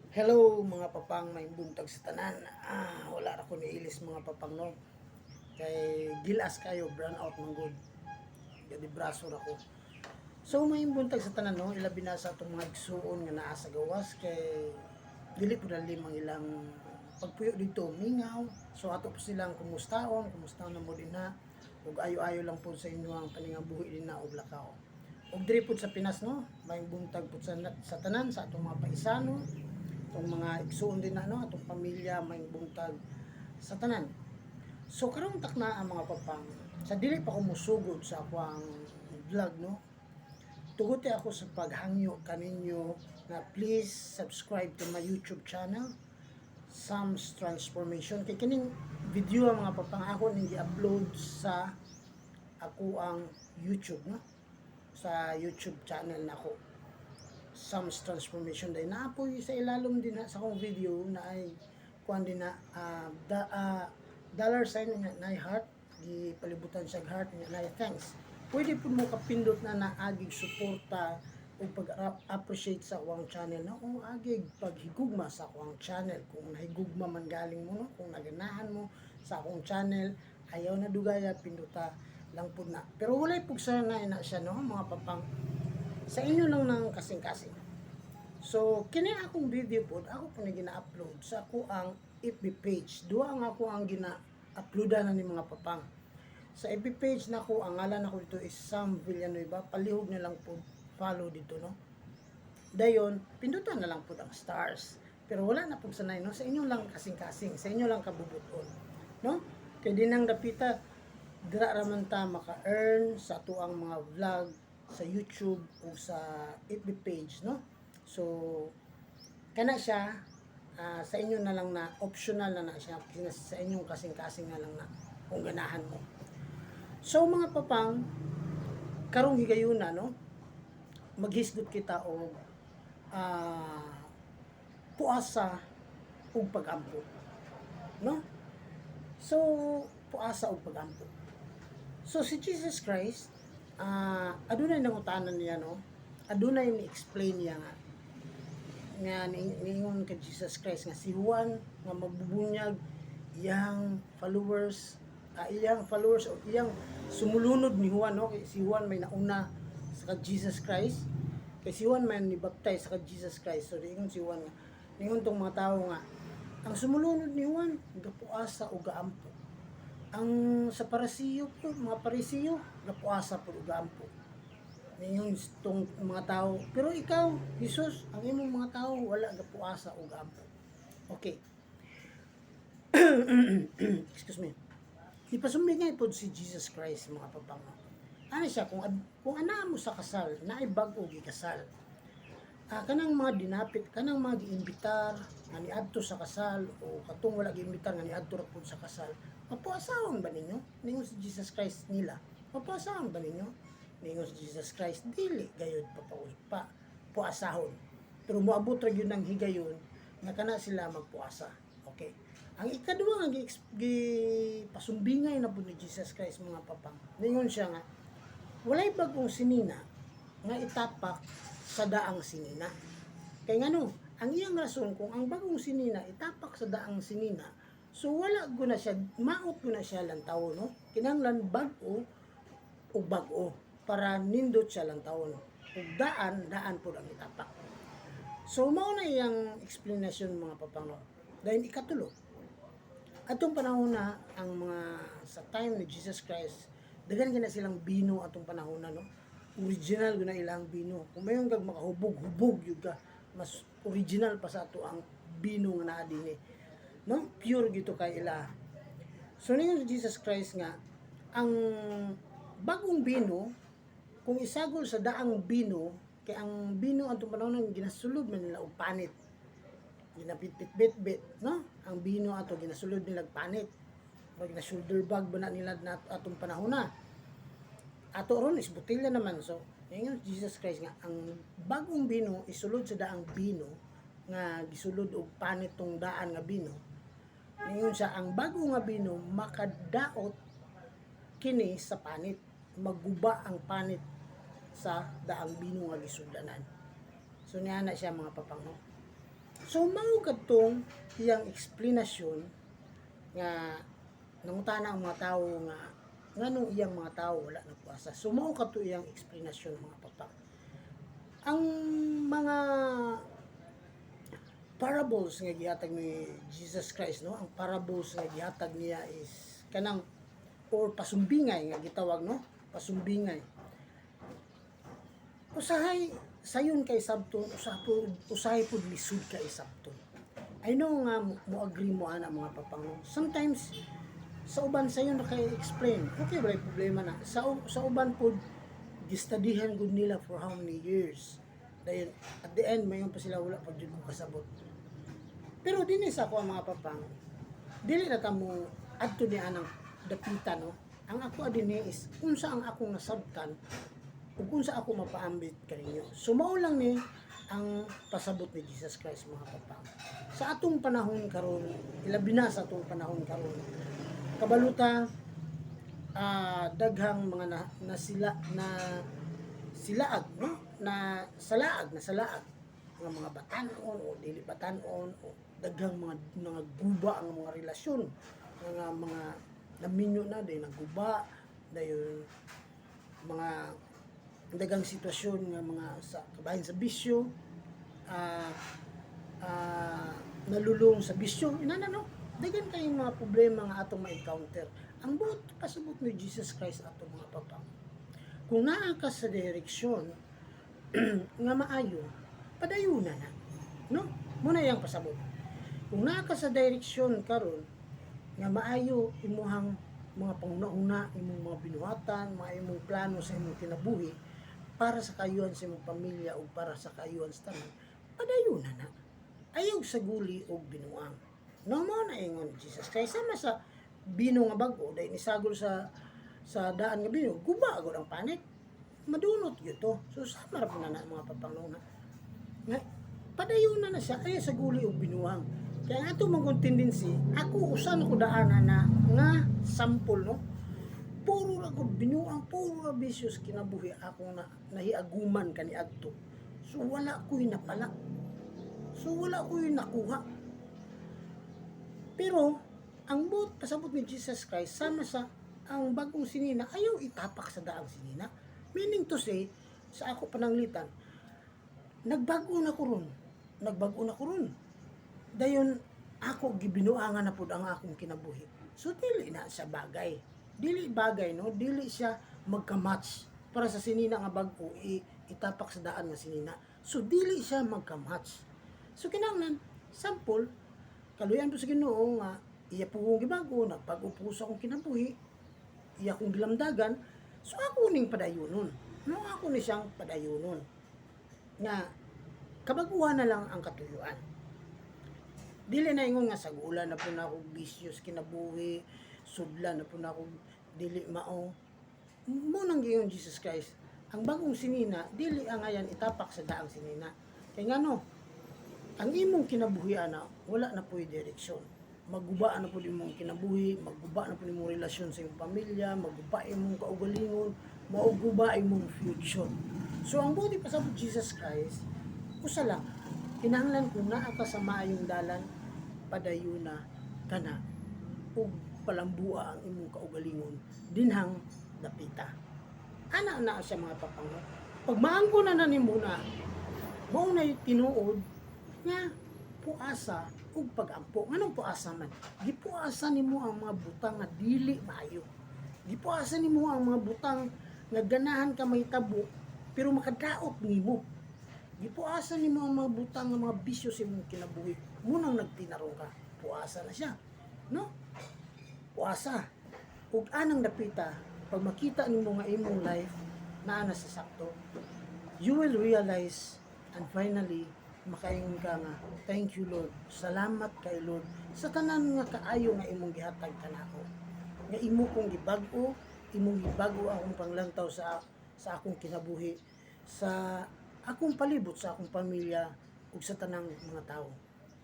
Hello mga papang may buntag sa tanan. Wala ra ko niilis mga papang no. Kay gilas kayo brown out man good. Gadi braso ra ko. So may buntag sa tanan no, ilabi na sa atong mga igsuon nga naa sa gawas kay dili pud limang ilang pagpuyo dito mingaw. So ato po silang kumustaon na mo din na ug ayo-ayo lang po sa inyo ang paningabuhi din na og lakaw. Og diri pud sa Pinas no, may buntag pud sa tanan sa atong mga paisano itong mga igsuon din na ano, atong pamilya may buntag sa tanan. So karong takna ang mga papang sa dili pa ko musugod sa akong vlog no. Tuguti ako sa paghangyo kaninyo na please subscribe to my YouTube channel Sam's Transformation. Kay kining video ang mga papang ako ning i-upload sa ako ang YouTube no. Sa YouTube channel nako. Sam's Transformation dahil naapoy sa ilalom din na sa akong video na ay kuan din na dollar sign na heart di palibutan siya heart na thanks pwede po mo kapindot na naagig suporta o pag-appreciate sa akong channel na o agig paghigugma sa akong channel kung nahigugma man galing mo no kung naganahan mo sa akong channel ayaw na dugaya pinduta lang po na pero walay pugsa na ina siya no mga papang sa inyo lang ng kasing-kasing. So, kini akong video po, ako po na gina-upload sa ako ang FB page. Duha ang ako ang gina-uploadan na ni mga papang. Sa FB page na ko, ang ngalan ako dito is Sam Villanueva. Palihog na lang po follow dito, no? Dayon, pindutan na lang po ang stars. Pero wala na po sanay, no? Sa inyo lang kasing-kasing, sa inyo lang kabubuton, no? Kaya dinang dapita, dira raman ta maka-earn sa tuang mga vlog sa YouTube o sa FB page no. So kana siya sa inyo na lang na optional na siya sa inyong kasing-kasing na lang na kung ganahan mo. So mga papang karong higayuna no maghisgot kita og puasa ug pagampo no. So puasa ug pagampo. So si Jesus Christ adunay nangutanan niya no adunay ni explain niya nga ningon kay Jesus Christ nga si Juan nga magbubunyag iyang followers o iyang sumulunod ni Juan no kay si Juan may nauna sa kay Jesus Christ kay si Juan man ni baptize sa kay Jesus Christ so ningon si Juan nga ningon tong mga tawo nga ang sumulunod ni Juan gapuasa o gaampo ang sa parisiyo po, mga parisiyo, napuasa po ugampo. Ningon itong mga tao. Pero ikaw, Jesus, ang imong mga tao, wala gapuasa ugampo. Okay. Excuse me. Ipasumbingay po si Jesus Christ, mga papang. Ano siya, kung ana mo sa kasal, naibag o gikasal. Kanang mga dinapit, kanang mga giimbitar, nga niadto sa kasal, o katong wala giimbitar, nga niadto ra po sa kasal, mapuasahon ba ninyo? Ningon si Jesus Christ nila. Mapuasahon ba ninyo? Ningon si Jesus Christ, dili gayud pa puasahon. Pero moabot ra gyud ng higayon nga kana sila magpuasa. Okay. Ang ikaduha nga pasumbingay na po ni Jesus Christ mga papang. Ningon siya nga walay bagong sinina nga itapak sa daang sinina. Kay ngano, ang iyang rason kung ang bagong sinina itapak sa daang sinina so wala ko na siya, maot ko na siya lang tao, no? Kinanglan bag-o o bag-o para nindot siya lang tao, no? Ug daan po ang itapak. So mao na iyang explanation mga papang, no? Dahil ikatulo. Atong panahon na ang mga sa time ni Jesus Christ, daghan gina silang bino atong panahon na, no? Original guna ilang bino. Kung mayon kag makahubog-hubog yun ka, mas original pa sa ato ang bino nga naa dinhi. No? Pure gito kay ila. So ningon si Jesus Christ nga ang bagong bino kung isagol sa daang bino kay ang bino atong panahon ginasulod man nila og panit. Ginapit-bit-bit, no? Ang bino ato ginasulod nila og panit. Pag na shoulder bag ba na nila atong panahon na. Ato ron is botelya naman so ningon Jesus Christ nga ang bagong bino isulod sa daang bino nga gisulod og panit tong daan nga bino. Ningon siya, ang bago nga bino, makadaot kini sa panit. Magguba ang panit sa daang bino nga gisudlanan. So niya na siya mga papang. So mao kadtong iyang explanation nga nangutana ang mga tawo nga nganong iyang mga tawo wala nagpuasa. So mao kadto iyang explanation mga papa. Ang mga parables nga gihatag ni Jesus Christ, no? Ang parables nga gihatag niya is kanang or pasumbingay nga gitawag, no? Pasumbingay. Usahay sayon kay sabton, usahay pud lisud kay sabton. I know nga mo agree mo ana mga papang. Sometimes sa uban sayon na kay explain. Okay ba problema na sa uban pud gistadihan gud nila for how many years. Dahil at the end mayon pa sila wala pa jud ko kasabot. Pero dinhi sa ako mga papang, dili na ta mo adto ni anang dapita, no? Ang ako dinhi is unsa ang akong nasabtan ug unsa ako mapaambit kaninyo. So mao lang ni ang pasabot ni Jesus Christ mga papang. Sa atong panahon karon, ilabi na sa atong panahon karon, kabaluta daghang mga na sila na silaag, no? Na salaag nga mga batanon o dili batanon o daghang mga guba ang mga relasyon nga mga naminyo na day naguba dayon mga daghang sitwasyon nga mga sa kabahin sa bisyo nalulung sa bisyo inana, no? Daghan kayong mga problema nga atong ma-encounter. Ang buot pasabot ni Jesus Christ ato mga papa, kung naa ka sa direksyon nga maayo, padayuna na, no? Muna yang pasabot. Kung naa ka sa direksyon karon nga maayo imuhang mga panguna-una, imong mga binuhatan, mga imong plano sa imong kinabuhi para sa kayuhan sa imong pamilya o para sa kayuhan sa tanan, padayuna na. Ayog sa guli o binuang. No mo na ingon Jesus Christ sama sa bino nga bago dahil nisagol sa daan nga bino, guba agad ang panik. Madunot yun to. So sama ra po na mga papanguna. Nga, padayuna na siya ay sa guli o binuang. Kaya ato mong tendency, ako usan ko daanan na nga sample, no? Puro ra ko binuang, puro ra bisyos kinabuhi ako na nahiaguman kani adto. So wala ko'y napala. So wala ko'y nakuha. Pero ang buot pasabot ni Jesus Christ sama sa ang bagong sinina ayaw itapak sa daang sinina. Meaning to say, sa ako pananglitan, nagbago na ko ron. Dayon ako gibinuangan na pud ang akong kinabuhi. So dili na siya bagay. Dili bagay, no? Dili siya magka-match para sa sinina nga bago itapak sa daan nga sinina. So dili siya magka-match. So kinahanglan sample kaluyan po sa Ginoo nga iya po kong gibago, nagpag-upo sa akong kinabuhi, iya kong gilamdagan, so ako ning padayunon. No, ako ni siyang padayunon. Nga, kabaguhan na lang ang katuyuan. Dili na ingon nga sagula na po na ako bisyos kinabuhi, sudla na po na ako dili mao. Munang giyon Jesus Christ, ang bagong sinina, dili ang ayan itapak sa daang sinina. Kaya nga no, ang imong kinabuhi ana, wala na po'y direksyon. Maguba na po imong kinabuhi, maguba na po imong relasyon sa imong pamilya, maguba imong kaugalingon, mauguba imong future. So ang buti pa sa Jesus Christ, usa lang, kinahanglan kung naa ka sa maayong dalan, padayuna kana ug palambua ang imong kaugalingon dinhang dapita. Ana na siya mga papango. Pag maangko na nimo na, mao na tinuod nga puasa ug pag-ampo. Nganong puasa man? Gipuasa nimo ang mga butang nga dili maayo. Gipuasa nimo ang mga butang nga ganahan ka mahitabo pero makadaot nimo. Gipuasa nimo ang mga butang nga mga bisyo sa imong kinabuhi. Munang nagtinarong ka, puasa na siya. No? Puasa. Ug anang dapita, pag makita nimo nga imong life naa na sa sakto, you will realize and finally makaingon ka nga, thank you Lord, salamat kay Lord sa tanan nga kaayo nga imong gihatag kanako. Nga imo kong gibag-o, imong gibago akong panglantaw sa akong kinabuhi, sa akong palibot, sa akong pamilya ug sa tanang mga tao.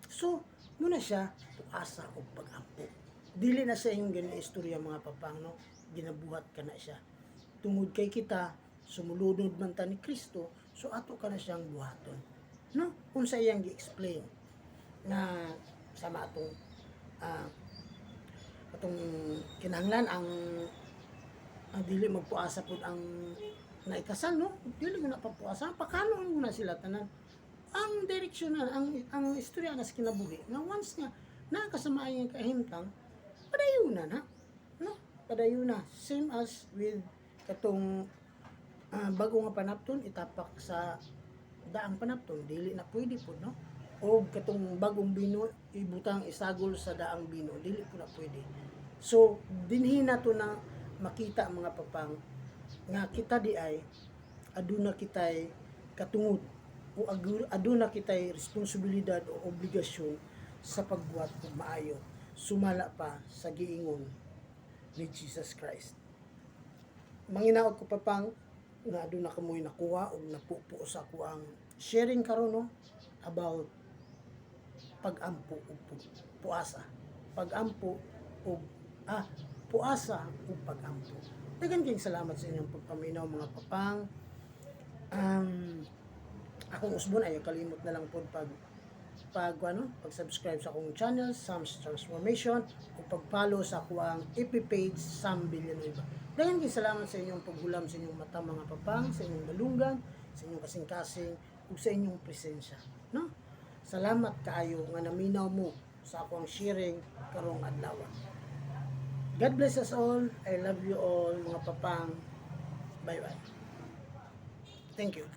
So, muna siya puasa o pag-ampo. Dili na sa inyong ginaistorya mga papang, no? Ginabuhat ka na siya. Tungod kay kita, sumulunod man ta ni Kristo, so ato ka na siyang buhaton. No? Kung sa iyang gi-explain. nga sama atong kinahanglan ang dili magpuasa pud ang naikasal, no? Dili mo na papuasa, pakano mo na sila tanan. Ang direksyon na, ang istorya na sa kinabuhi, nga once nga nakasama yung kahimtang, padayunan na, no? Padayunan, same as with katong bago nga panapton, itapak sa daang panapton, dili na pwede po, no? O katong bagong bino, ibutang isagol sa daang bino, dili po na pwede. So, dinhi na to na makita mga papang, nga kita di ay, aduna kitay katungod, o aduna kitay responsibilidad o obligasyon sa pagbuhat og maayo, sumala pa sa giingon ni Jesus Christ. Manginaot ko papang, nga aduna kamoy nakuha o napupo sa ako ang sharing karon, no, about pagampo ug puasa. Pagampo ug puasa ug pagampo. Daghang kayong salamat sa inyong pagpaminaw mga papang. Akong usbon ay kalimot na lang po pag-subscribe sa akong channel Sam's Transformation o pag-follow sa akong FB page Sam Villanueva. Daghang kayong salamat sa inyong paghulam sa inyong mata mga papang, sa inyong dalunggan, sa inyong kasing-kasing ug sa inyong presensya, no? Salamat kaayo nga naminaw mo sa akong sharing karong adlaw. God bless us all. I love you all mga papang. Bye-bye. Thank you.